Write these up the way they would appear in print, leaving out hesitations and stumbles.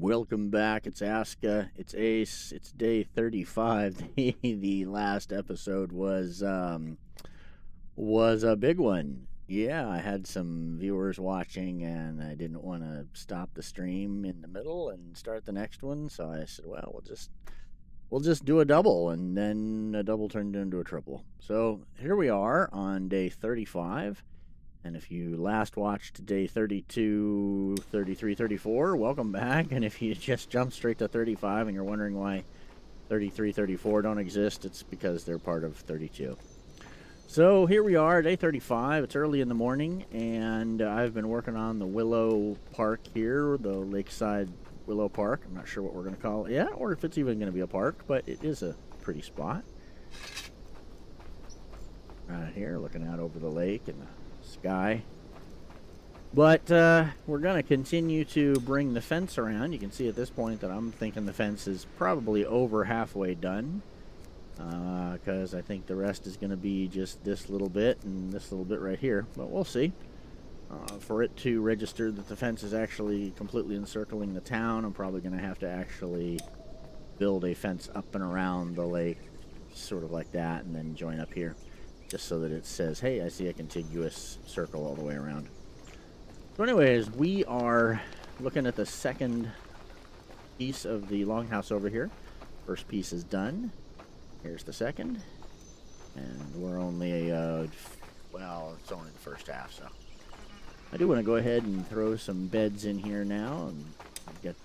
Welcome back. It's ASKA. It's Ace. It's day 35. The last episode was a big one. Yeah, I had some viewers watching, and I didn't want to stop the stream in the middle and start the next one, so I said, "Well, we'll just do a double," and then a double turned into a triple. So here we are on day 35. And if you last watched day 32, 33, 34, welcome back. And if you just jumped straight to 35 and you're wondering why 33, 34 don't exist, it's because they're part of 32. So here we are, day 35. It's early in the morning, and I've been working on the Willow Park here, the Lakeside Willow Park. I'm not sure what we're going to call it yet, or if it's even going to be a park, but it is a pretty spot. Right here, looking out over the lake and the sky. But we're going to continue to bring the fence around. You can see at this point that I'm thinking the fence is probably over halfway done, because I think the rest is going to be just this little bit and this little bit right here, but we'll see. For it to register that the fence is actually completely encircling the town, I'm probably going to have to actually build a fence up and around the lake, sort of like that, and then join up here, just so that it says, hey, I see a contiguous circle all the way around. So anyways, we are looking at the second piece of the longhouse over here. First piece is done. Here's the second. And we're only, well, it's only the first half, so. I do want to go ahead and throw some beds in here now and get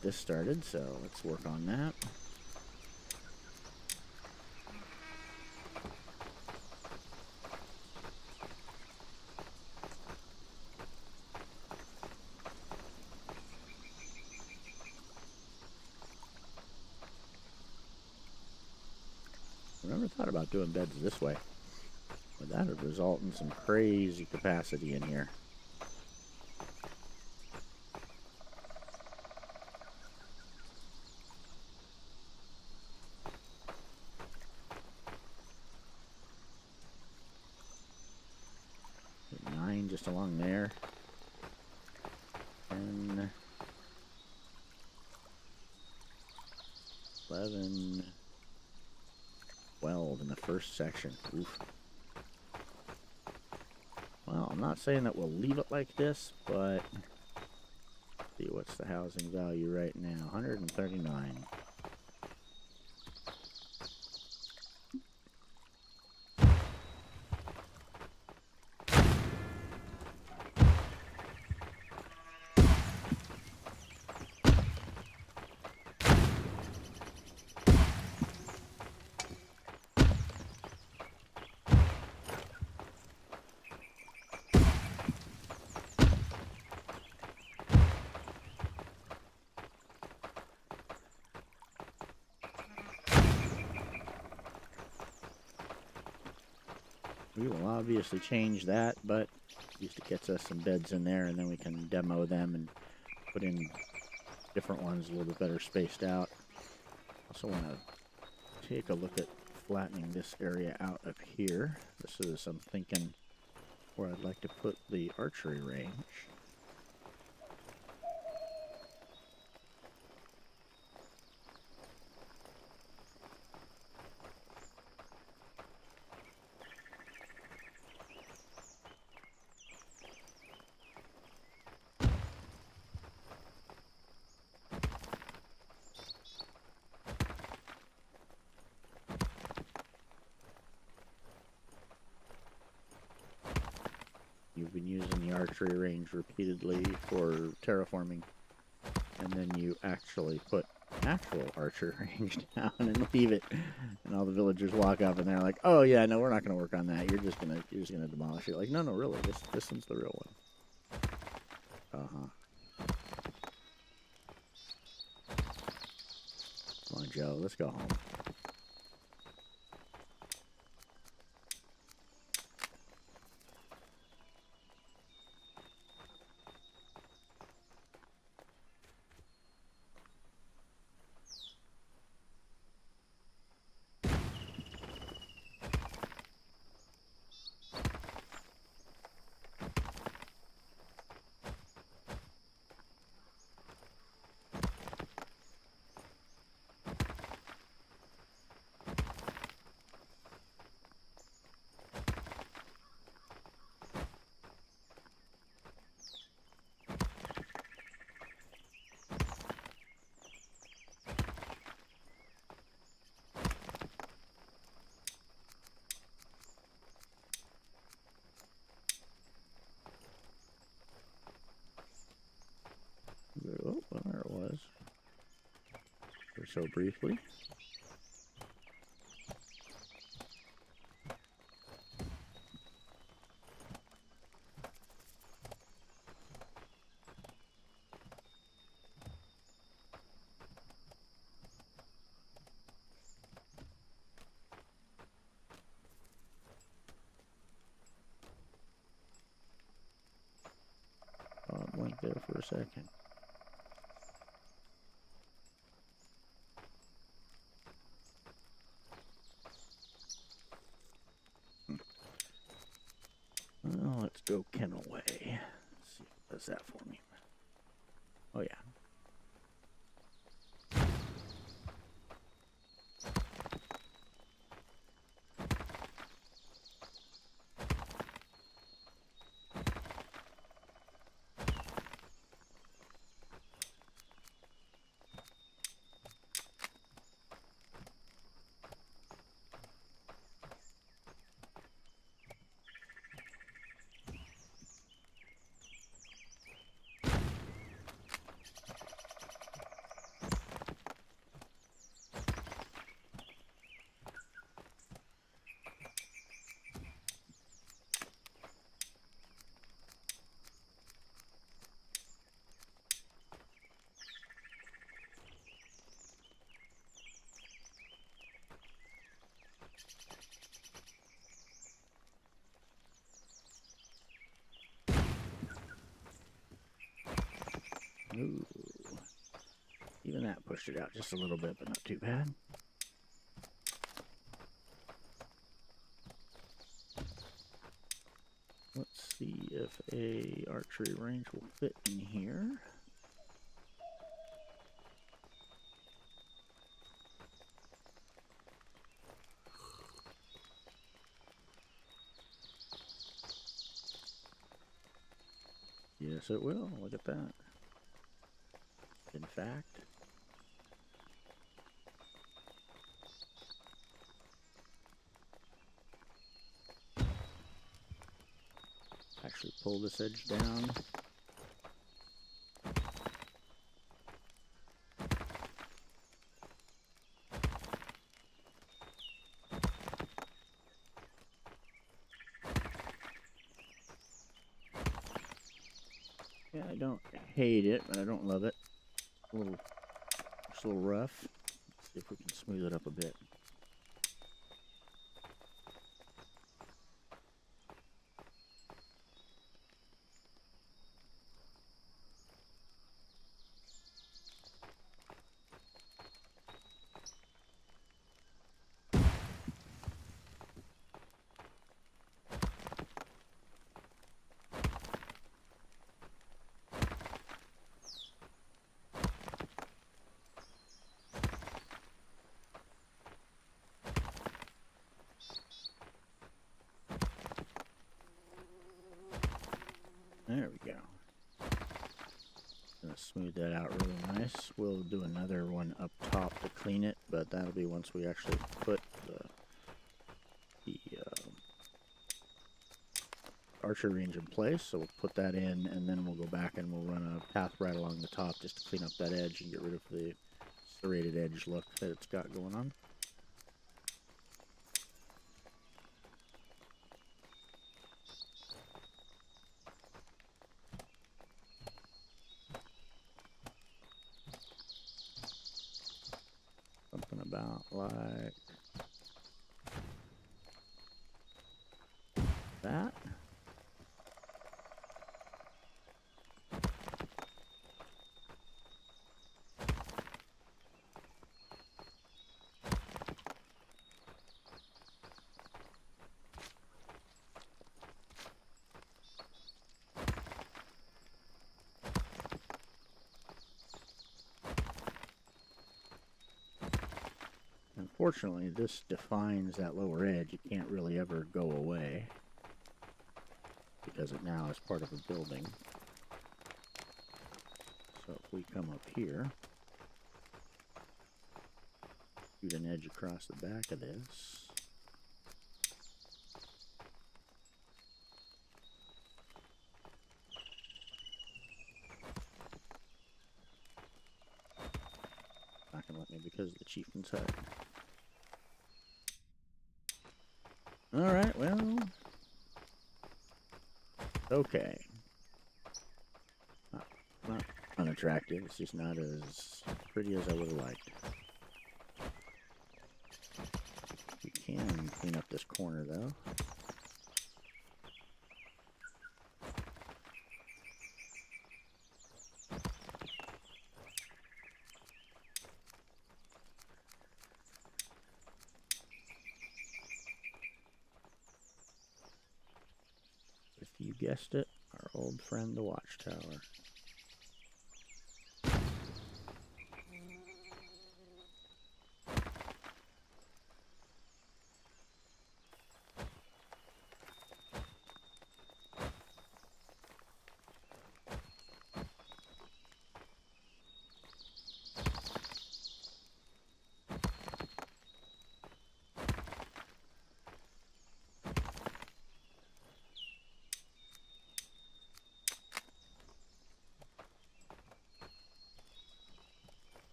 this started, so let's work on that. I never thought about doing beds this way, but that would result in some crazy capacity in here. Put 9 just along there. 10, 11, 12 in the first section. Oof. Well, I'm not saying that we'll leave it like this, but let's see, what's the housing value right now? 139. We will obviously change that, but at least it gets us some beds in there, and then we can demo them and put in different ones a little bit better spaced out. Also want to take a look at flattening this area out up here. This is, I'm thinking, where I'd like to put the archery range. You've been using the archery range repeatedly for terraforming, and then you actually put actual archery range down and leave it, and all the villagers walk up and they're like, "Oh yeah, no, we're not going to work on that. You're just gonna demolish it." Like, no, really, this one's the real one. Come on, Joe, let's go home. so briefly. Went there for a second. Well, let's go kennel way. Let's see what does that for me. Oh yeah. Ooh. Even that pushed it out just a little bit, but not too bad. Let's see if a archery range will fit in here. Yes, it will. Look at that. In fact, actually pull this edge down. Yeah, I don't hate it, but I don't love it. Just a little rough. Let's see if we can smooth it up a bit. There we go. Gonna smooth that out really nice. We'll do another one up top to clean it, but that'll be once we actually put the archery range in place. So we'll put that in, and then we'll go back and we'll run a path right along the top just to clean up that edge and get rid of the serrated edge look that it's got going on. Something about like that. Unfortunately, this defines that lower edge. It can't really ever go away because it now is part of a building. So if we come up here, shoot an edge across the back of this. Not gonna let me because of the chieftain's hut. Alright, well... Okay. Not unattractive, it's just not as pretty as I would have liked. We can clean up this corner, though. If you guessed it, our old friend, the watchtower.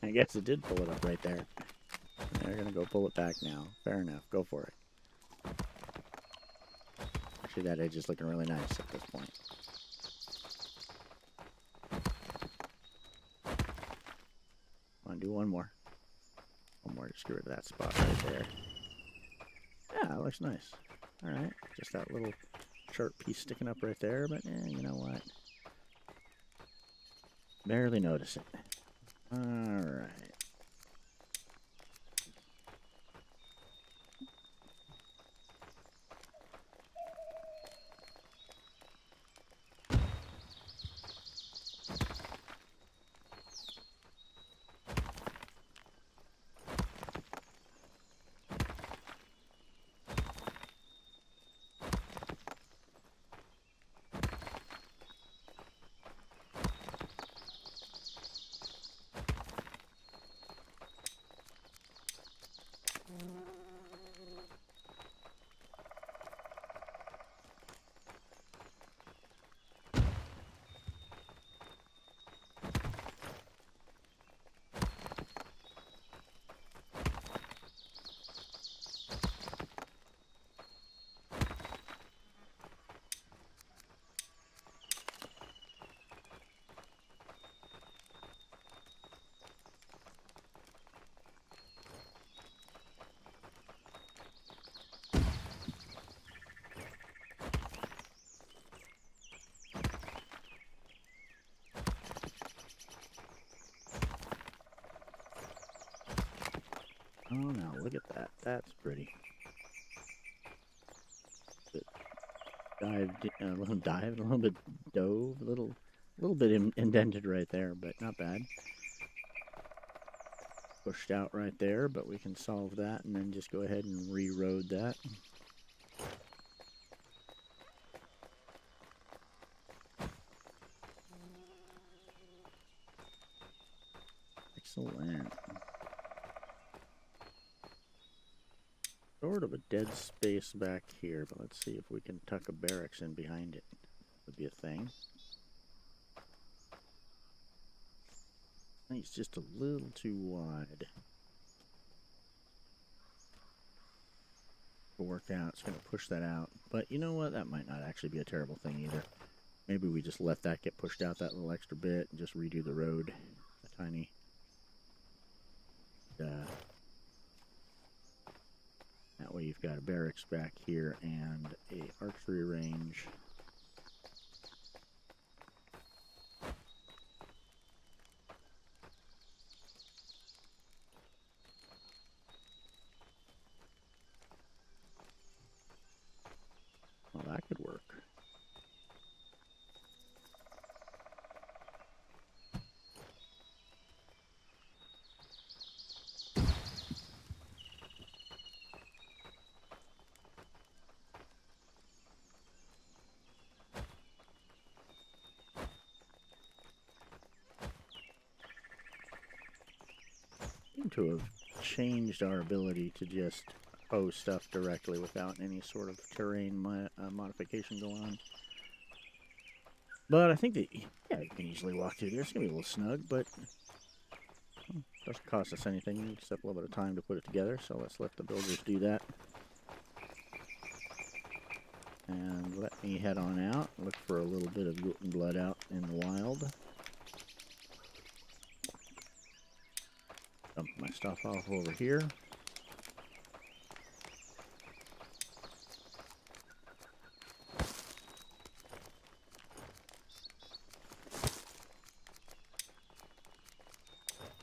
I guess it did pull it up right there. They're gonna go pull it back now. Fair enough. Go for it. Actually, that edge is looking really nice at this point. Want to do one more? One more. Just get rid of that spot right there. Yeah, it looks nice. All right. Just that little sharp piece sticking up right there, but you know what? Barely notice it. All right. Oh no, look at that. That's pretty. Dived, a little dived, a little bit dove, a little bit indented right there, but not bad. Pushed out right there, but we can solve that and then just go ahead and re-road that. Excellent. Sort of a dead space back here, but let's see if we can tuck a barracks in behind it. Would be a thing. It's just a little too wide to work out. It's going to push that out. But you know what? That might not actually be a terrible thing either. Maybe we just let that get pushed out that little extra bit and just redo the road a tiny. That way you've got a barracks back here and a archery range. Well, that could work. seem to have changed our ability to just hoe stuff directly without any sort of terrain modification going on. But I think that, yeah, you can easily walk through there. It's going to be a little snug, but doesn't cost us anything except a little bit of time to put it together. So let's let the builders do that. And let me head on out, look for a little bit of Jotun blood out in the wild. Dump my stuff off over here.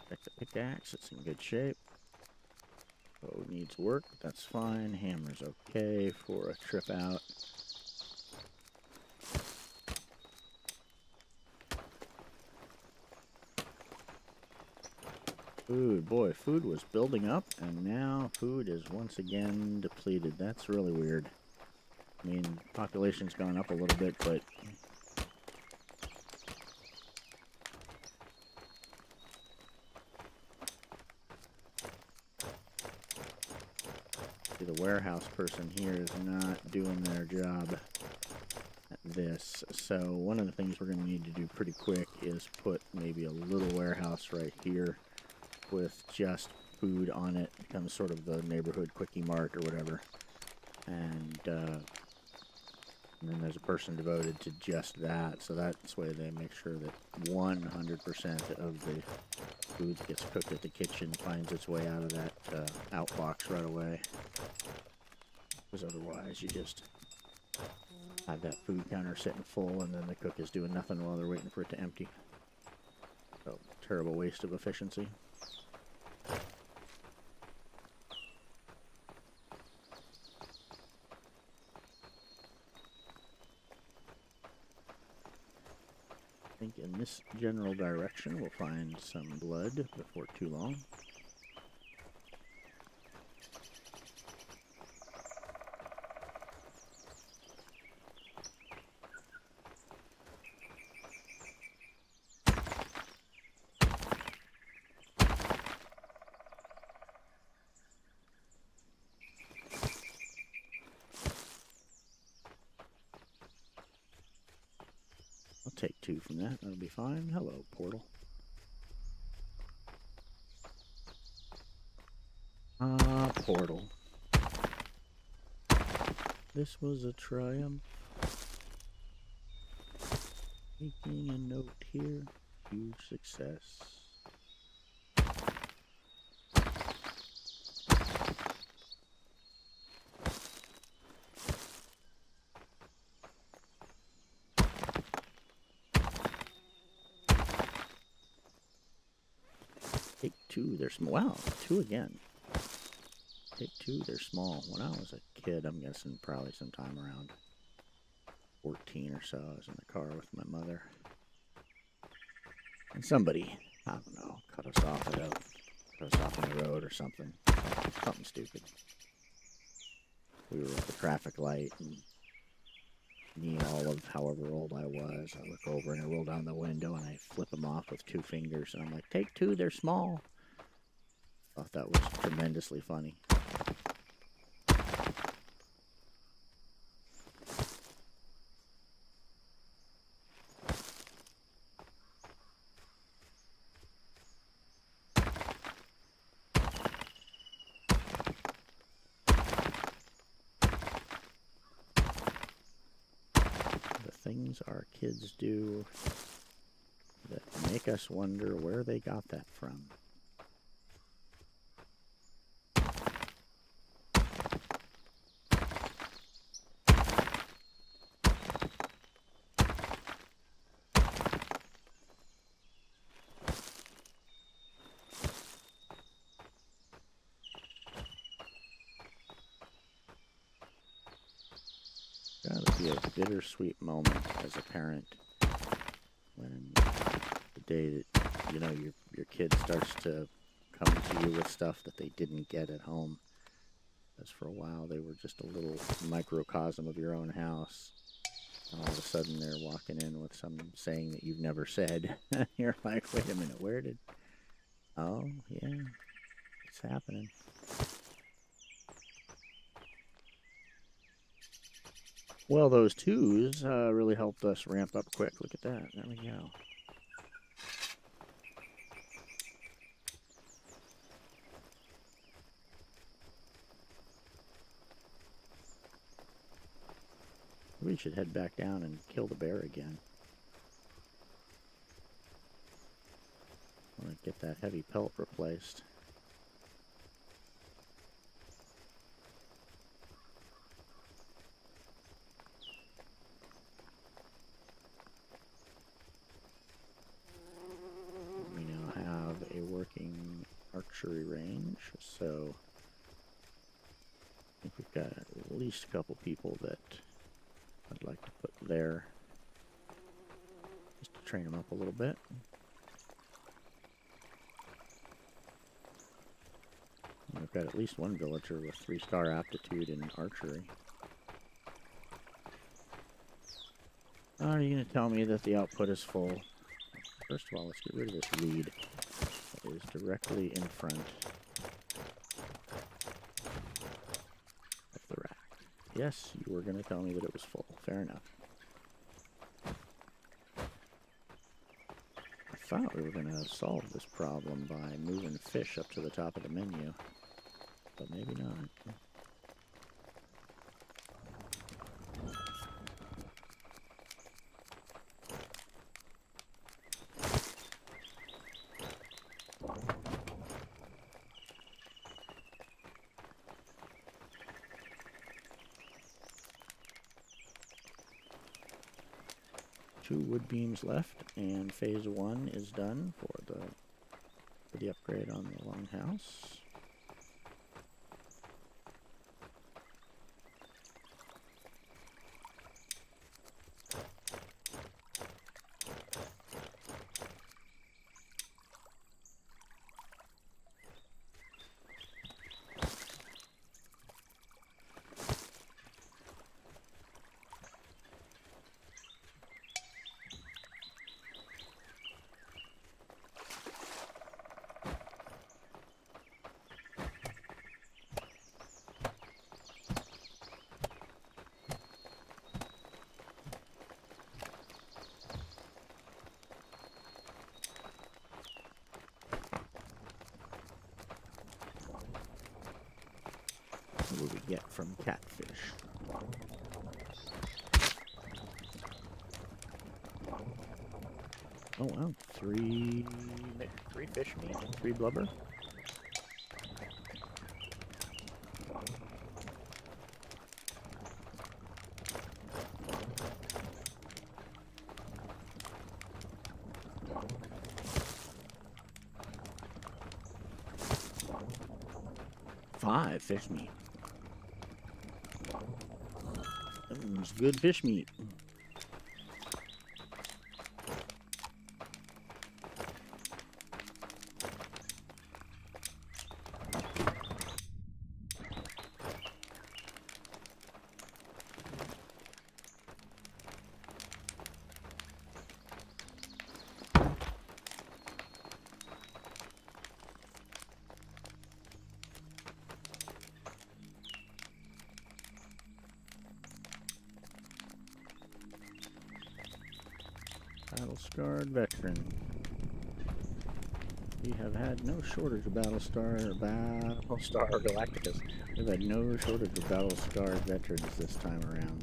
Check the pickaxe, it's in good shape. Oh, needs work, but that's fine. Hammer's okay for a trip out. Food, boy, food was building up, and now food is once again depleted. That's really weird. I mean, population's gone up a little bit, but the warehouse person here is not doing their job at this. So one of the things we're going to need to do pretty quick is put maybe a little warehouse right here with just food on it. Becomes sort of the neighborhood quickie mart or whatever. And then there's a person devoted to just that. So that's way they make sure that 100% of the food that gets cooked at the kitchen finds its way out of that outbox right away. Because otherwise you just have that food counter sitting full and then the cook is doing nothing while they're waiting for it to empty. So, terrible waste of efficiency. I think in this general direction we'll find some blood before too long. Take 2 from that, that'll be fine. Hello, portal. Portal. This was a triumph. Making a note here. Huge success. Take 2, they're small. Wow, 2 again. Take 2, they're small. When I was a kid, I'm guessing probably sometime around 14 or so, I was in the car with my mother. And somebody, I don't know, cut us off on the road or something. Something stupid. We were at the traffic light, and me, all of however old I was, I look over and I roll down the window and I flip them off with 2 fingers, and I'm like, take 2, they're small. Thought that was tremendously funny. Things our kids do that make us wonder where they got that from. Gotta be a bittersweet moment as a parent when the day that, you know, your kid starts to come to you with stuff that they didn't get at home. Because for a while they were just a little microcosm of your own house. And all of a sudden they're walking in with some saying that you've never said. You're like, wait a minute, where did... Oh, yeah. It's happening. Well, those twos really helped us ramp up quick. Look at that. There we go. We should head back down and kill the bear again. I want to get that heavy pelt replaced. We now have a working archery range, so I think we've got at least a couple people that I'd like to put there, just to train them up a little bit. And I've got at least one villager with 3-star aptitude in archery. Are you going to tell me that the output is full? First of all, let's get rid of this weed that is directly in front of the rack. Yes, you were going to tell me that it was full. Fair enough. I thought we were going to solve this problem by moving fish up to the top of the menu, but maybe not. Two wood beams left, and phase 1 is done for the upgrade on the longhouse. What do we get from catfish? Oh wow, three fish meat, 3 blubber. Five fish meat. It's good fish meat. Battle-scarred veteran. We have had no shortage of Battlestar Galacticus. We've had no shortage of Battle-scarred veterans this time around.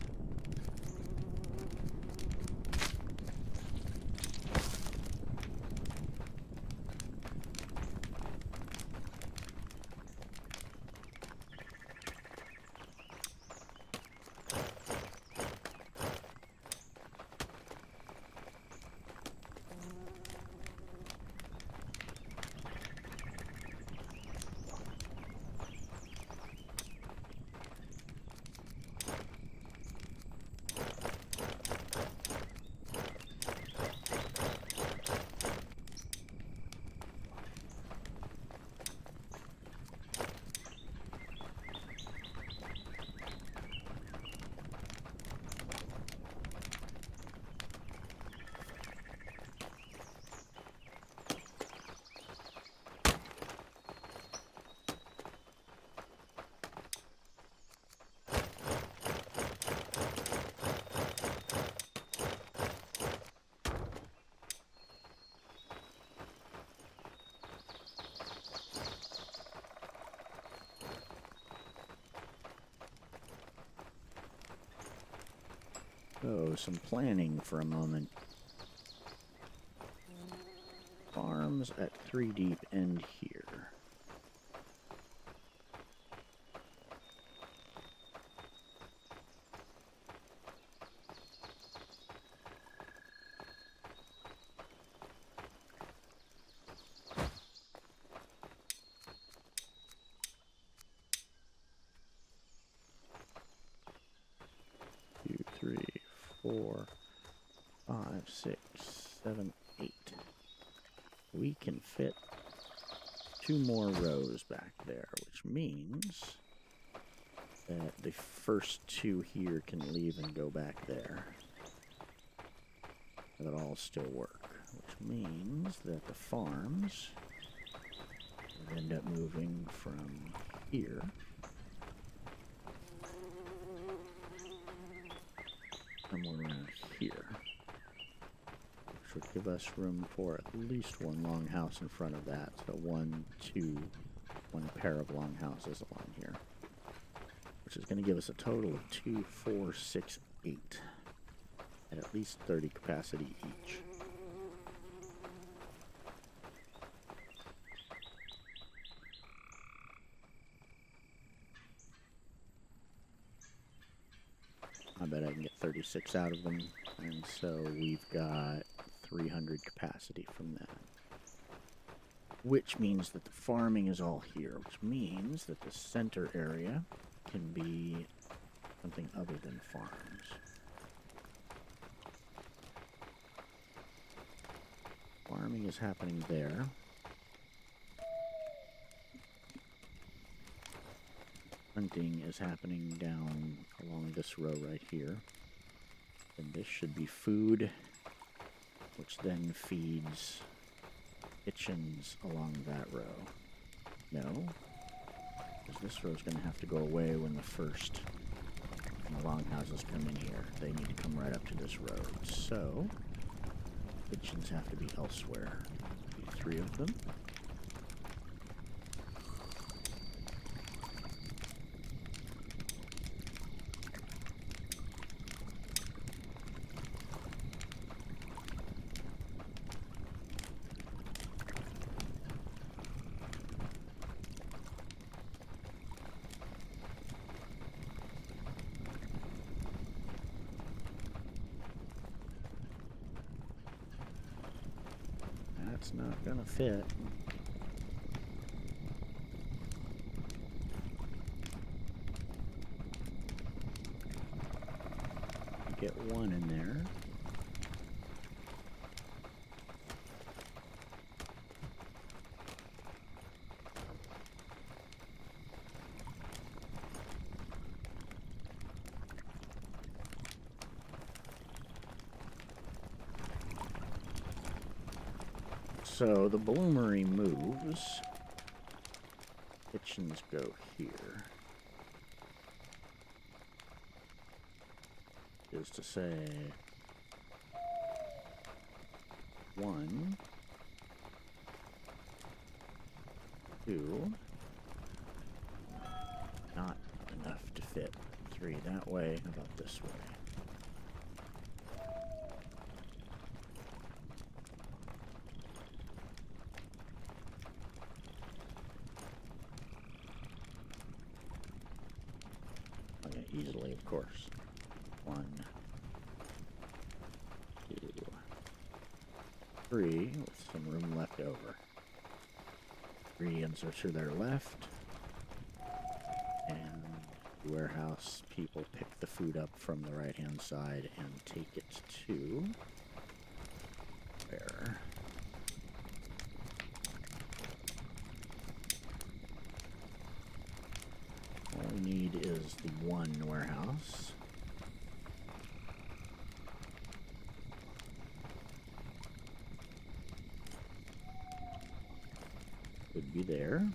So, some planning for a moment. Farms at 3 deep end here. Two, three, 4, 5, 6, 7, 8. We can fit 2 more rows back there, which means that the first 2 here can leave and go back there. That'll all still work, which means that the farms will end up moving from here somewhere around here, which would give us room for at least 1 longhouse in front of that. So 1, 2, 1 pair of longhouses along here, which is going to give us a total of 2, 4, 6, 8 at least 30 capacity each. I bet I can get 36 out of them, and so we've got 300 capacity from that. Which means that the farming is all here, which means that the center area can be something other than farms. Farming is happening there. Hunting is happening down along this row right here. And this should be food, which then feeds kitchens along that row. No, because this row is going to have to go away when the first longhouses come in here. They need to come right up to this road. So, kitchens have to be elsewhere. 3 of them. That's not gonna fit. Get 1 in there. So the bloomery moves. Kitchens go here. Is to say 1, 2, not enough to fit 3 that way. How about this way? Easily, of course. 1, 2, 3, with some room left over. 3 inserts to their left, and the warehouse people pick the food up from the right-hand side and take it to where? All we need is the 1 warehouse. Could be there.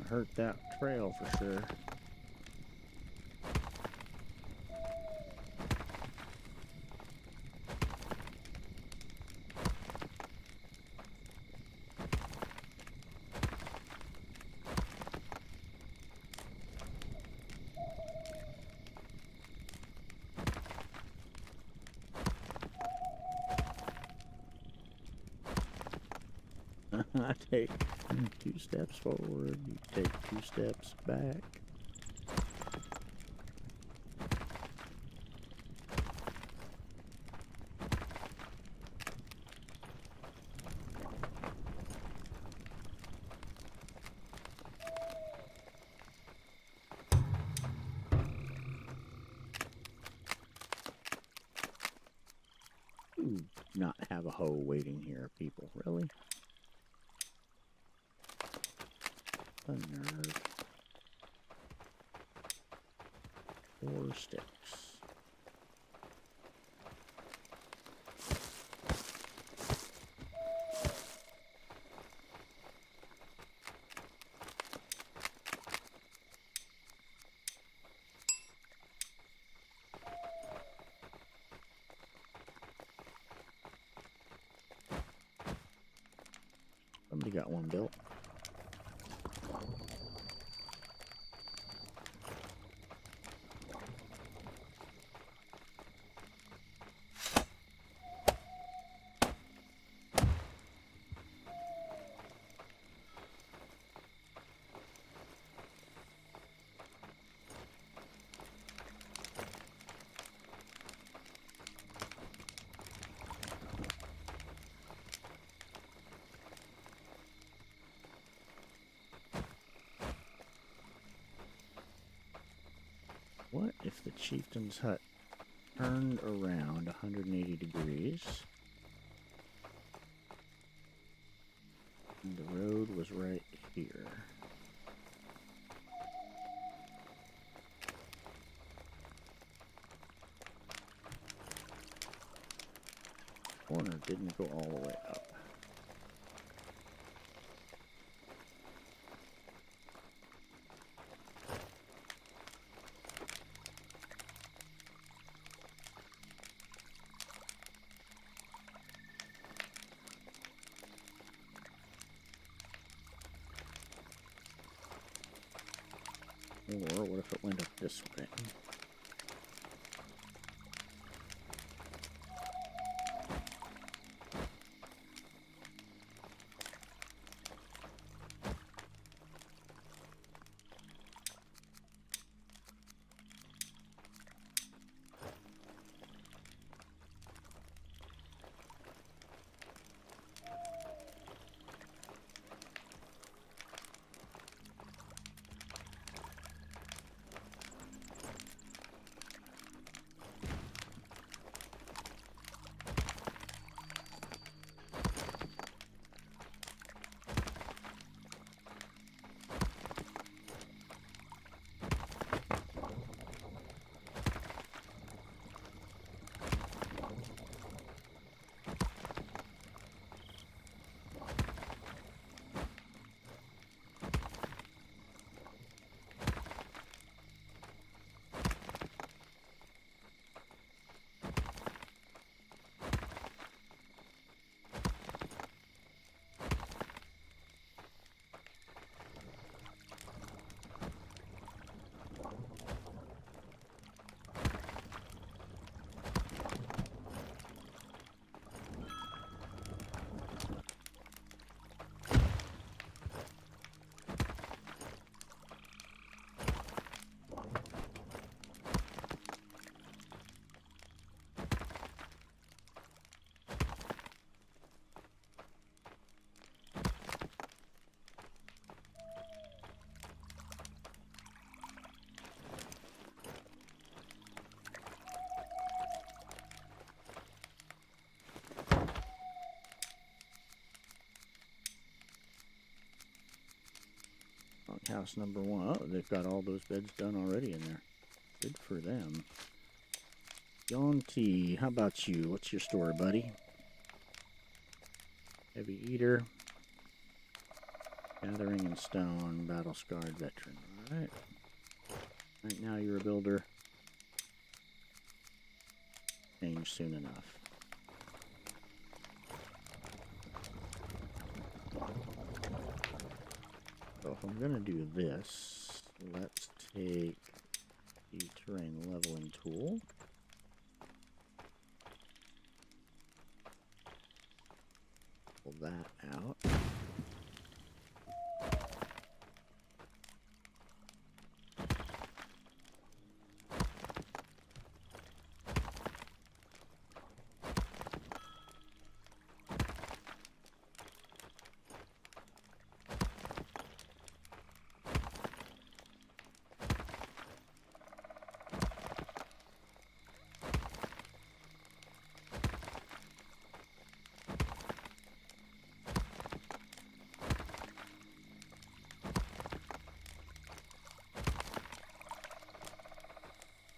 Won't hurt that trail for sure. I take 2 steps forward, you take 2 steps back. Not have a hoe waiting here, people. Really? A nerve. 4 sticks. Somebody got one built. What if the chieftain's hut turned around 180 degrees and the road was right here? Corner didn't go all the way up. Or what if it went up this way? House number 1. Oh, they've got all those beds done already in there. Good for them. John T, how about you? What's your story, buddy? Heavy eater. Gathering in stone, battle-scarred veteran. Alright. Right now you're a builder. Change soon enough. So if I'm gonna do this, let's take the terrain leveling tool. Pull that out.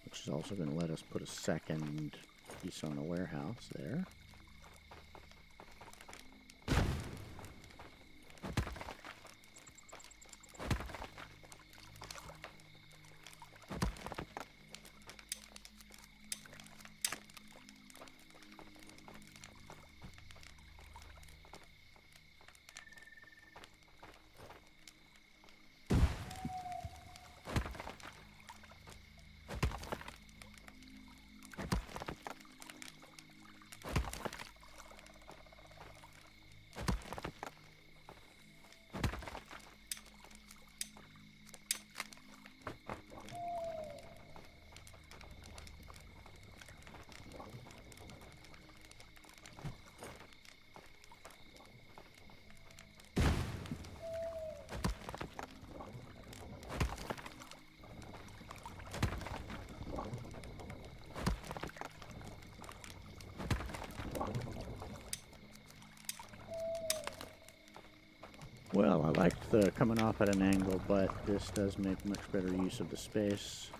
Which is also going to let us put a second piece on a warehouse there. Well, I liked the coming off at an angle, but this does make much better use of the space.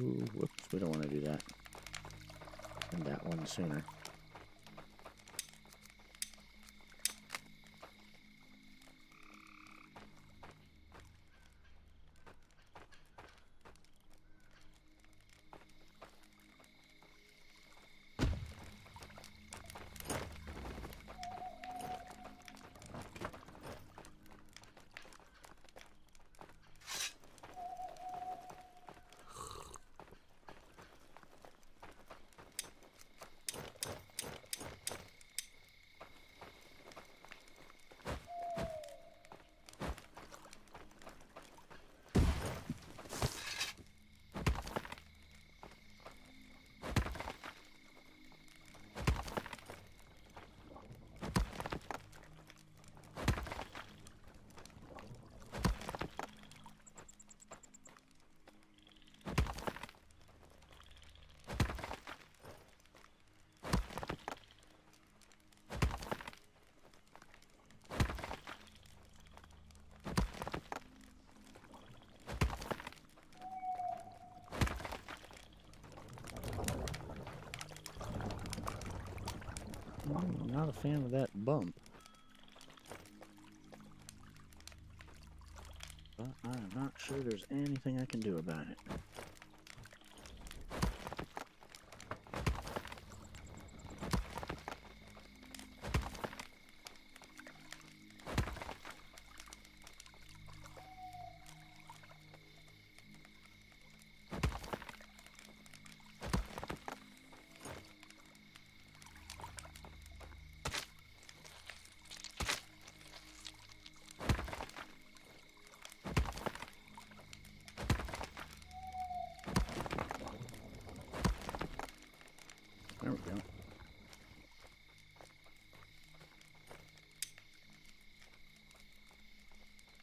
Ooh, whoops, we don't want to do that. And that one sooner. Not a fan of that bump. But I'm not sure there's anything I can do about it.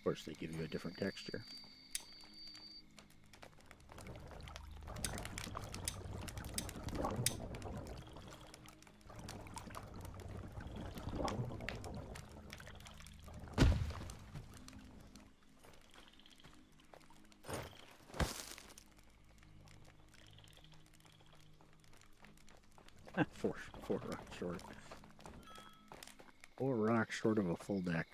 course, they give you a different texture. Four rocks short. 4 rocks short of a full deck.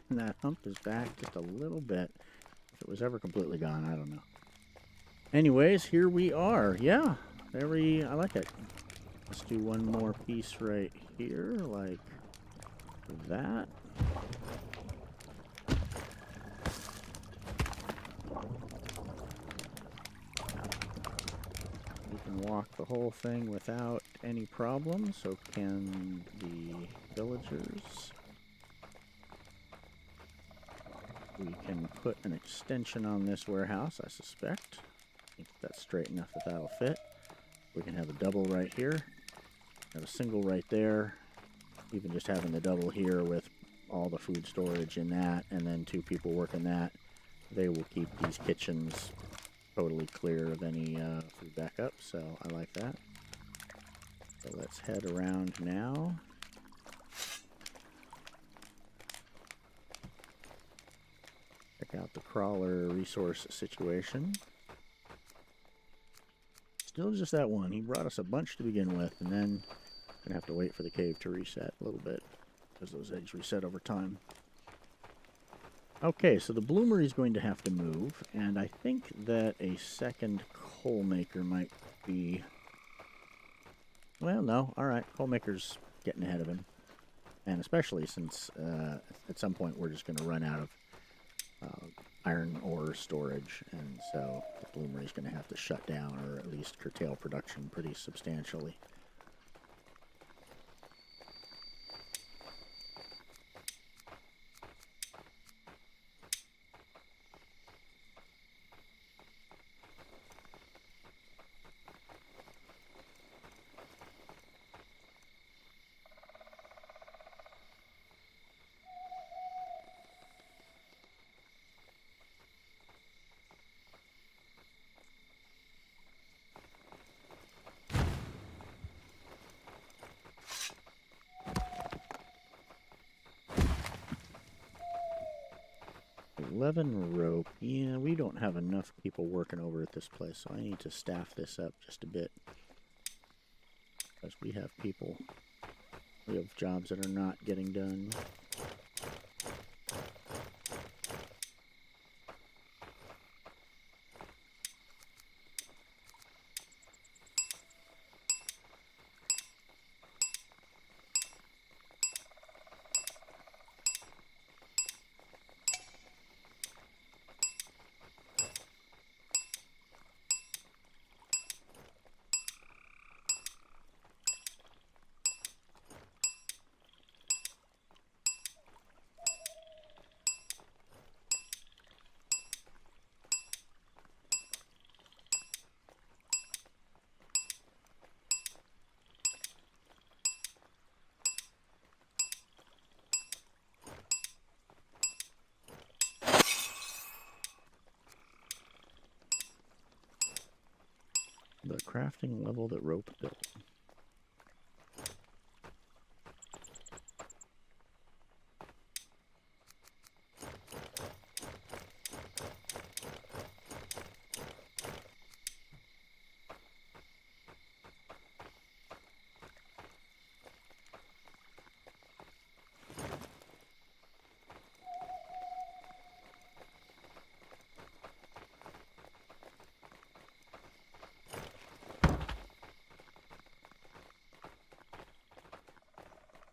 And that hump is back just a little bit. If it was ever completely gone, I don't know. Anyways, here we are. Yeah, I like it. Let's do one more piece right here, like that. We can walk the whole thing without any problem, so can the villagers. We can put an extension on this warehouse, I suspect. I think that's straight enough that that'll fit. We can have a double right here, have a single right there. Even just having the double here with all the food storage in that, and then 2 people working that, they will keep these kitchens totally clear of any food backup, so I like that. So let's head around now. Check out the crawler resource situation. Still just that one. He brought us a bunch to begin with, and then gonna have to wait for the cave to reset a little bit, because those eggs reset over time. Okay, so the bloomery is going to have to move, and I think that a second coal maker might be... Well, no, alright, coal maker's getting ahead of him. And especially since at some point we're just going to run out of iron ore storage, and so the bloomery is going to have to shut down, or at least curtail production pretty substantially. Rope. Yeah, we don't have enough people working over at this place, so I need to staff this up just a bit. Because we have people. We have jobs that are not getting done. The crafting level that Rope built.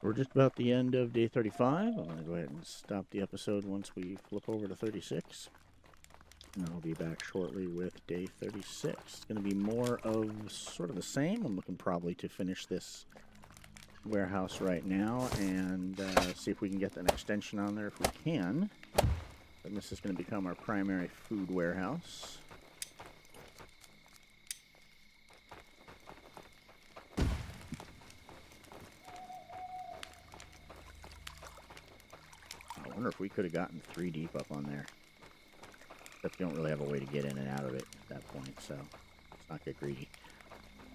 We're just about the end of day 35. I'm going to go ahead and stop the episode once we flip over to 36. And I'll be back shortly with day 36. It's going to be more of sort of the same. I'm looking probably to finish this warehouse right now and see if we can get an extension on there if we can. And this is going to become our primary food warehouse. I wonder if we could have gotten 3 deep up on there. Except you don't really have a way to get in and out of it at that point, so let's not get greedy.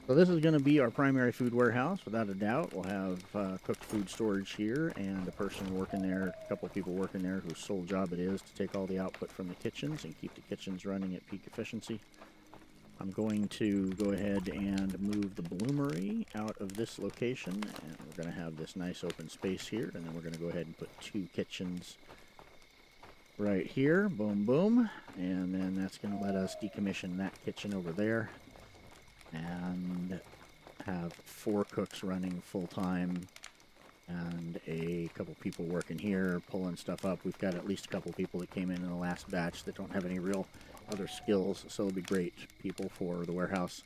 So this is going to be our primary food warehouse, without a doubt. We'll have cooked food storage here, and a person working there, a couple people working there whose sole job it is to take all the output from the kitchens and keep the kitchens running at peak efficiency. I'm going to go ahead and move the bloomery out of this location, and we're going to have this nice open space here, and then we're going to go ahead and put 2 kitchens right here. Boom, boom. And then that's going to let us decommission that kitchen over there and have 4 cooks running full-time and a couple people working here pulling stuff up. We've got at least a couple people that came in the last batch that don't have any real other skills, so it'll be great people for the warehouse.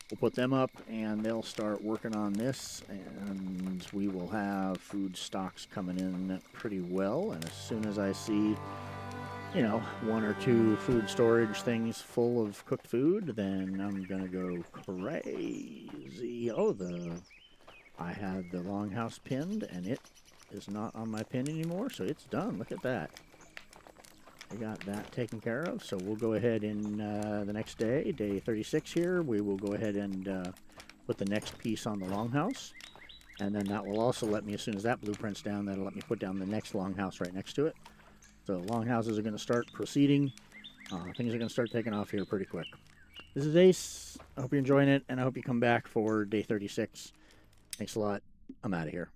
We'll put them up and they'll start working on this, and we will have food stocks coming in pretty well. And as soon as I see, you know, 1 or 2 food storage things full of cooked food, then I'm gonna go crazy. Oh, I had the longhouse pinned and it is not on my pin anymore, so it's done. Look at that. I got that taken care of, so we'll go ahead and the next day, day 36 here, we will go ahead and put the next piece on the longhouse, and then that will also let me, as soon as that blueprint's down, that'll let me put down the next longhouse right next to it. So longhouses are going to start proceeding. Things are going to start taking off here pretty quick. This is Ace. I hope you're enjoying it, and I hope you come back for day 36. Thanks a lot. I'm out of here.